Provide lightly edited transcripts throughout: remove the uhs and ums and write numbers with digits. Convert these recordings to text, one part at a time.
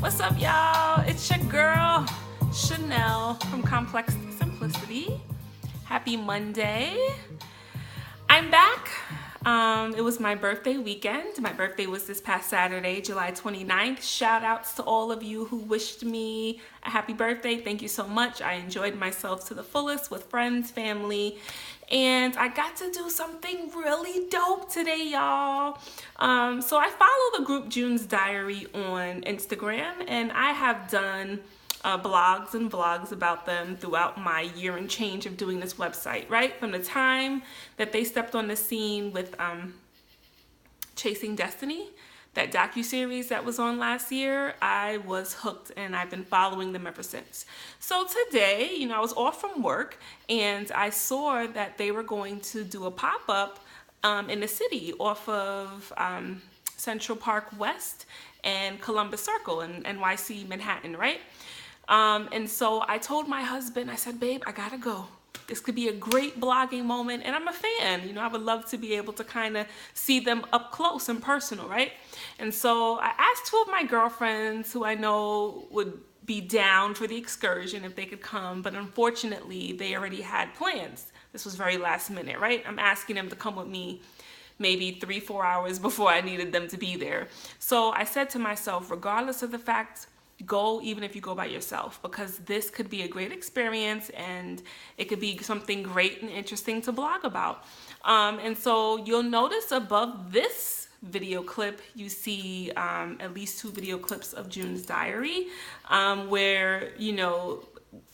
What's up, y'all? It's your girl, Chanel from Complex Simplicity. Happy Monday. I'm back. It was my birthday weekend. My birthday was this past Saturday, July 29th. Shout outs to all of you who wished me a happy birthday. Thank you so much. I enjoyed myself to the fullest with friends, family, and I got to do something really dope today, y'all. So I follow the group June's Diary on Instagram, and I have done blogs and vlogs about them throughout my year and change of doing this website, right? From the time that they stepped on the scene with Chasing Destiny, that docuseries that was on last year, I was hooked and I've been following them ever since. So today, I was off from work and I saw that they were going to do a pop-up in the city off of Central Park West and Columbus Circle in NYC, Manhattan, right? And so I told my husband, I said, babe, I gotta go. This could be a great blogging moment, and I'm a fan. I would love to be able to kind of see them up close and personal, right? And so I asked two of my girlfriends who I know would be down for the excursion if they could come, but unfortunately they already had plans. This was very last minute, right? I'm asking them to come with me maybe 3-4 hours before I needed them to be there. So I said to myself, regardless of the fact, go even if you go by yourself, because this could be a great experience and it could be something great and interesting to blog about. And so you'll notice above this video clip, you see at least 2 video clips of June's Diary, where,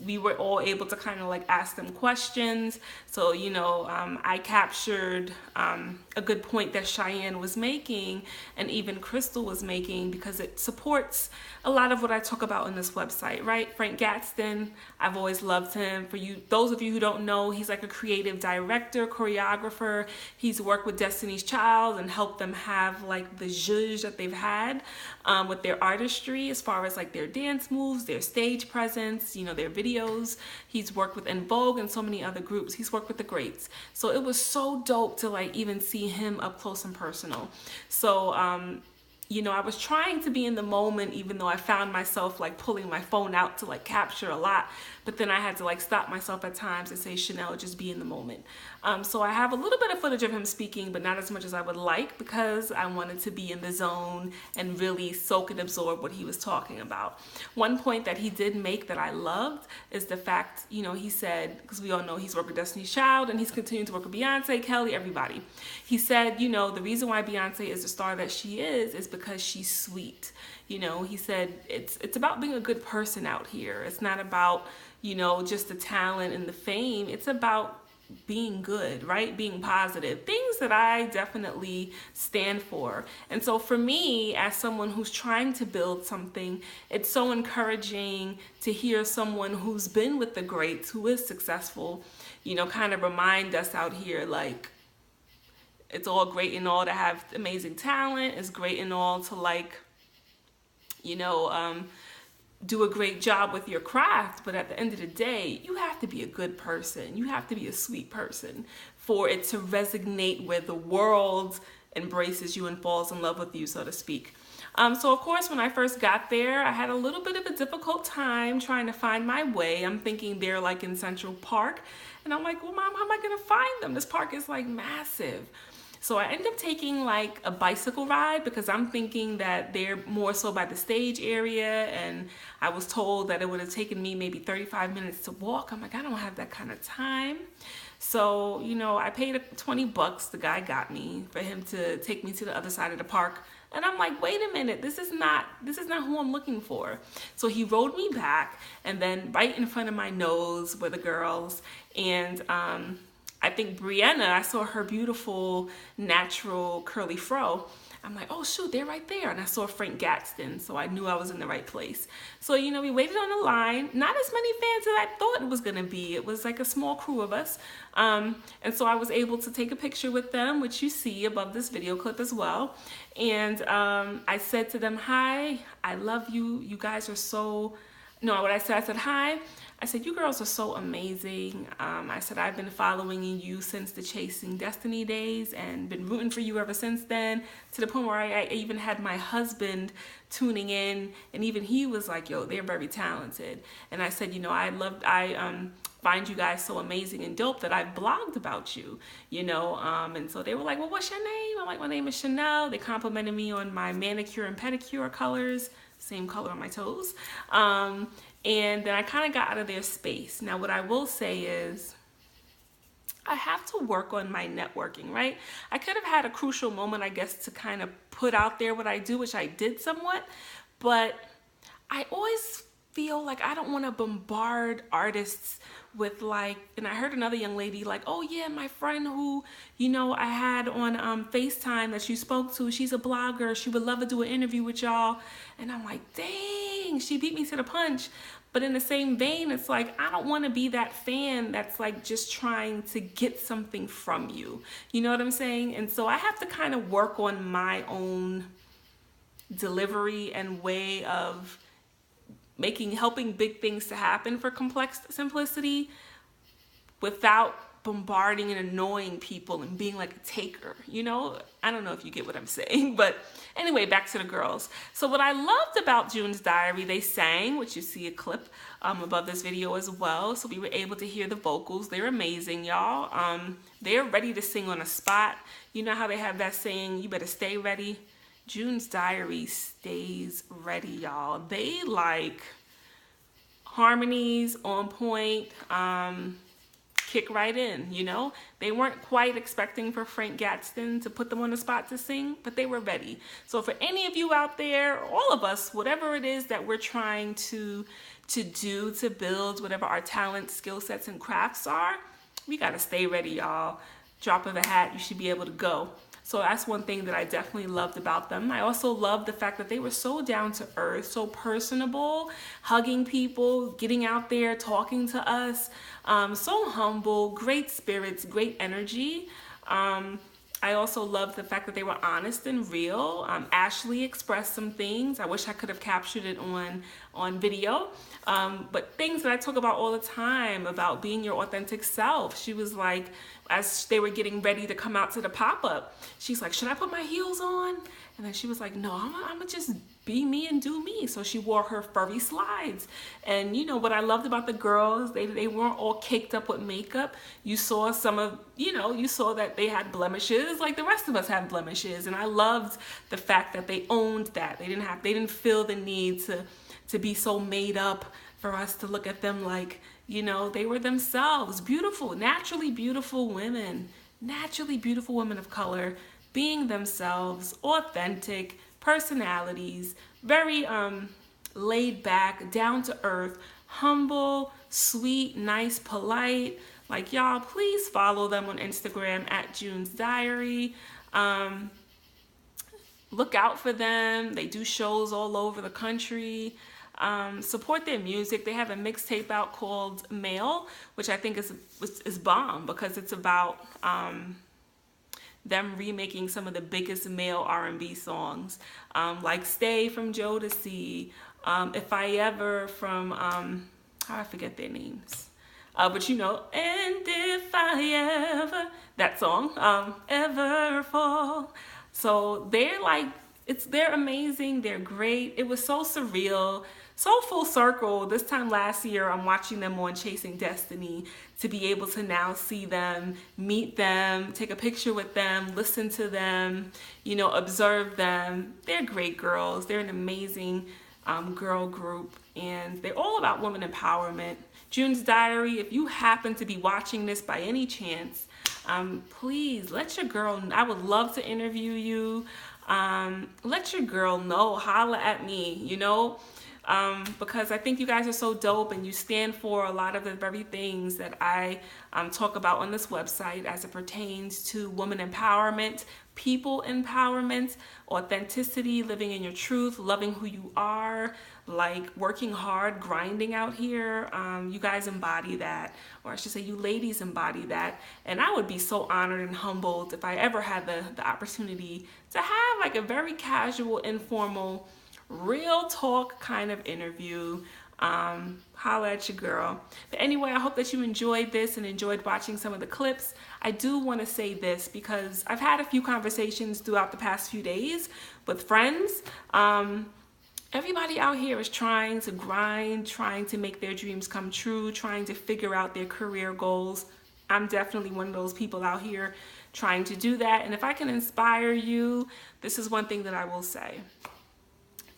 we were all able to kind of like ask them questions. So, I captured a good point that Cheyenne was making and even Crystal was making, because it supports a lot of what I talk about in this website, right? Frank Gadsden, I've always loved him. For you, those of you who don't know, he's like a creative director, choreographer. He's worked with Destiny's Child and helped them have like the zhuzh that they've had with their artistry, as far as like their dance moves, their stage presence, their videos. He's worked with En Vogue and so many other groups. He's worked with the greats. So it was so dope to like even see him up close and personal. So, I was trying to be in the moment, even though I found myself like pulling my phone out to like capture a lot. But then I had to like stop myself at times and say, Chanel, just be in the moment. So I have a little bit of footage of him speaking, but not as much as I would like, because I wanted to be in the zone and really soak and absorb what he was talking about. One point that he did make that I loved is the fact, he said, because we all know he's worked with Destiny's Child and he's continuing to work with Beyonce, Kelly, everybody. He said, the reason why Beyonce is the star that she is because she's sweet. He said it's about being a good person out here. It's not about, just the talent and the fame. It's about being good, right? Being positive, things that I definitely stand for. And so for me, as someone who's trying to build something, it's so encouraging to hear someone who's been with the greats, who is successful, kind of remind us out here, like, it's all great and all to have amazing talent. It's great and all to like, do a great job with your craft, but at the end of the day, you have to be a good person. You have to be a sweet person for it to resonate where the world embraces you and falls in love with you, so to speak. So of course, when I first got there, I had a little bit of a difficult time trying to find my way. I'm thinking they're like in Central Park, and I'm like, well, Mom, how am I gonna find them? This park is like massive. So I ended up taking like a bicycle ride, because I'm thinking that they're more so by the stage area, and I was told that it would have taken me maybe 35 minutes to walk. I'm like, I don't have that kind of time. So, I paid $20. The guy got me for him to take me to the other side of the park. And I'm like, wait a minute, this is not who I'm looking for. So he rode me back, and then right in front of my nose were the girls. And I think Brianna, I saw her beautiful, natural, curly fro. I'm like, oh shoot, they're right there. And I saw Frank Gadsden, so I knew I was in the right place. So, we waited on the line. Not as many fans as I thought it was gonna be. It was like a small crew of us. And so I was able to take a picture with them, which you see above this video clip as well. And I said to them, hi, I love you. You guys are so, no, what I said, hi. I said, you girls are so amazing. I said, I've been following you since the Chasing Destiny days and been rooting for you ever since then, to the point where I even had my husband tuning in, and even he was like, yo, they're very talented. And I said, I find you guys so amazing and dope that I've blogged about you, and so they were like, well, what's your name? I'm like, my name is Chanel. They complimented me on my manicure and pedicure colors, same color on my toes. And then I kind of got out of their space. Now, what I will say is I have to work on my networking, right? I could have had a crucial moment, I guess, to kind of put out there what I do, which I did somewhat, but I always feel like I don't want to bombard artists with and I heard another young lady like, oh yeah, my friend who, I had on FaceTime that you spoke to, she's a blogger, she would love to do an interview with y'all. And I'm like, dang, she beat me to the punch. But in the same vein, it's like, I don't want to be that fan that's like just trying to get something from you. You know what I'm saying? And so I have to kind of work on my own delivery and way of helping big things to happen for Complex Simplicity without bombarding and annoying people and being like a taker, I don't know if you get what I'm saying, but anyway, back to the girls. So what I loved about June's Diary, they sang, which you see a clip above this video as well. So we were able to hear the vocals. They're amazing, y'all. They're ready to sing on a spot. You know how they have that saying, you better stay ready? June's Diary stays ready, y'all. They like harmonies on point, kick right in, They weren't quite expecting for Frank Gadsden to put them on the spot to sing, but they were ready. So for any of you out there, all of us, whatever it is that we're trying to do to build whatever our talents, skill sets, and crafts are, we got to stay ready, y'all. Drop of a hat, you should be able to go. So that's one thing that I definitely loved about them. I also loved the fact that they were so down to earth, so personable, hugging people, getting out there, talking to us, so humble, great spirits, great energy. I also loved the fact that they were honest and real. Ashley expressed some things. I wish I could have captured it on video. But things that I talk about all the time about being your authentic self. She was like, as they were getting ready to come out to the pop-up, she's like, should I put my heels on? And then she was like, no, I'm gonna just be me and do me. So she wore her furry slides. And what I loved about the girls, they weren't all caked up with makeup. You saw you saw that they had blemishes like the rest of us have blemishes. And I loved the fact that they owned that. They didn't feel the need to be so made up for us to look at them like, they were themselves. Beautiful, naturally beautiful women of color, being themselves, authentic personalities, very laid back, down to earth, humble, sweet, nice, polite. Like, y'all, please follow them on Instagram at June's Diary. Look out for them. They do shows all over the country. Support their music. They have a mixtape out called Male, which I think is bomb because it's about them remaking some of the biggest male R&B songs, like Stay from Jodeci, If I Ever from, I forget their names, but and if I ever, that song, ever fall. So they're amazing. They're great. It was so surreal, so full circle. This time last year, I'm watching them on Chasing Destiny, to be able to now see them, meet them, take a picture with them, listen to them, observe them. They're great girls. They're an amazing girl group, and they're all about women empowerment. June's Diary, if you happen to be watching this by any chance, please let your girl, I would love to interview you. Let your girl know, holla at me, because I think you guys are so dope and you stand for a lot of the very things that I talk about on this website as it pertains to woman empowerment, people empowerment, authenticity, living in your truth, loving who you are, like working hard, grinding out here. You guys embody that, or I should say you ladies embody that. And I would be so honored and humbled if I ever had the opportunity to have like a very casual, informal, real talk kind of interview. Holla at your girl. But anyway, I hope that you enjoyed this and enjoyed watching some of the clips. I do want to say this because I've had a few conversations throughout the past few days with friends. Everybody out here is trying to grind, trying to make their dreams come true, trying to figure out their career goals. I'm definitely one of those people out here trying to do that. And if I can inspire you, this is one thing that I will say.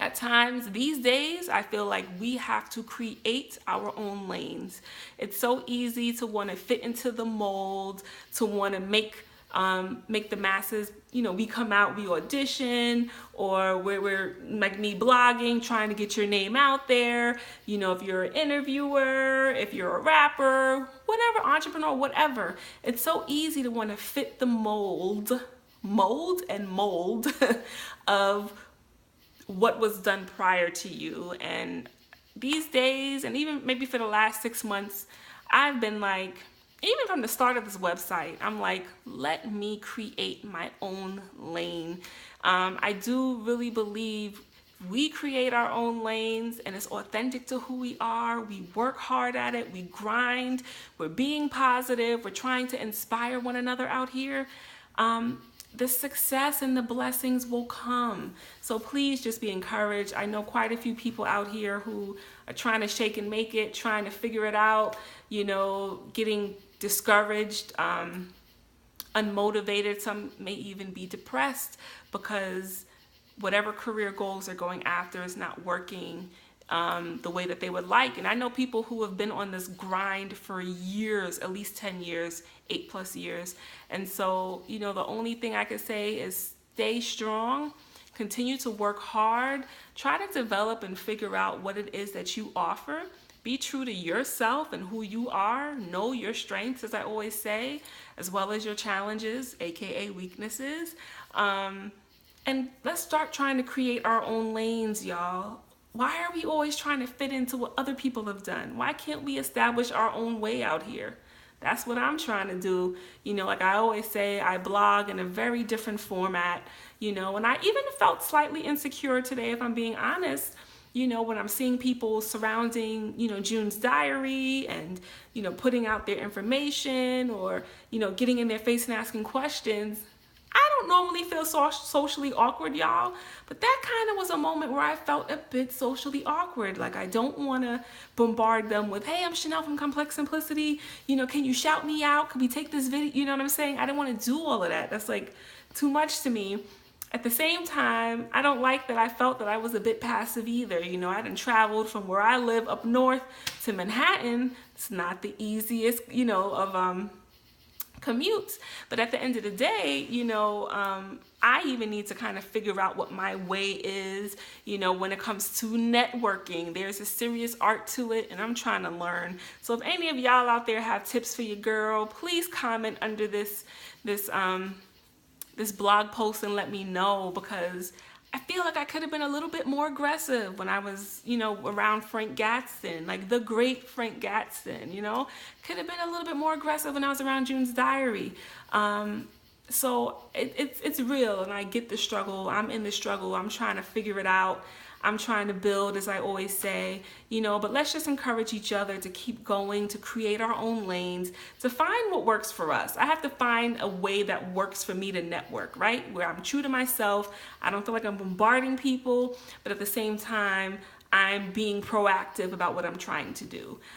At times, these days, I feel like we have to create our own lanes. It's so easy to want to fit into the mold, to want to make the masses, we come out, we audition, or we're like me blogging, trying to get your name out there. If you're an interviewer, if you're a rapper, whatever, entrepreneur, whatever. It's so easy to want to fit the mold of what was done prior to you. And these days, and even maybe for the last 6 months, I've been like, even from the start of this website, I'm like, let me create my own lane. I do really believe we create our own lanes and it's authentic to who we are. We work hard at it. We grind. We're being positive. We're trying to inspire one another out here. The success and the blessings will come. So please just be encouraged. I know quite a few people out here who are trying to shake and make it, trying to figure it out, getting discouraged, unmotivated. Some may even be depressed because whatever career goals they're going after is not working the way that they would like. And I know people who have been on this grind for years, at least 10 years, 8+ years. And so, the only thing I could say is stay strong, continue to work hard, try to develop and figure out what it is that you offer. Be true to yourself and who you are. Know your strengths, as I always say, as well as your challenges, aka weaknesses. And let's start trying to create our own lanes, y'all. Why are we always trying to fit into what other people have done? Why can't we establish our own way out here? That's what I'm trying to do. Like I always say, I blog in a very different format, and I even felt slightly insecure today, if I'm being honest, when I'm seeing people surrounding, June's diary and, putting out their information or, getting in their face and asking questions. I don't normally feel socially awkward, y'all, but that kind of was a moment where I felt a bit socially awkward. Like I don't want to bombard them with, hey, I'm Chanel from Complex Simplicity. Can you shout me out? Can we take this video? You know what I'm saying? I didn't want to do all of that. That's like too much to me. At the same time, I don't like that I felt that I was a bit passive either. I done traveled from where I live up north to Manhattan. It's not the easiest, of commutes. But at the end of the day, I even need to kind of figure out what my way is, when it comes to networking. There's a serious art to it, and I'm trying to learn. So if any of y'all out there have tips for your girl, please comment under this blog post and let me know, because I feel like I could have been a little bit more aggressive when I was, around Frank Gatson, like the great Frank Gatson, could have been a little bit more aggressive when I was around June's diary. So it's real, and I get the struggle. I'm in the struggle. I'm trying to figure it out. I'm trying to build, as I always say, but let's just encourage each other to keep going, to create our own lanes, to find what works for us. I have to find a way that works for me to network, right? Where I'm true to myself. I don't feel like I'm bombarding people, but at the same time, I'm being proactive about what I'm trying to do.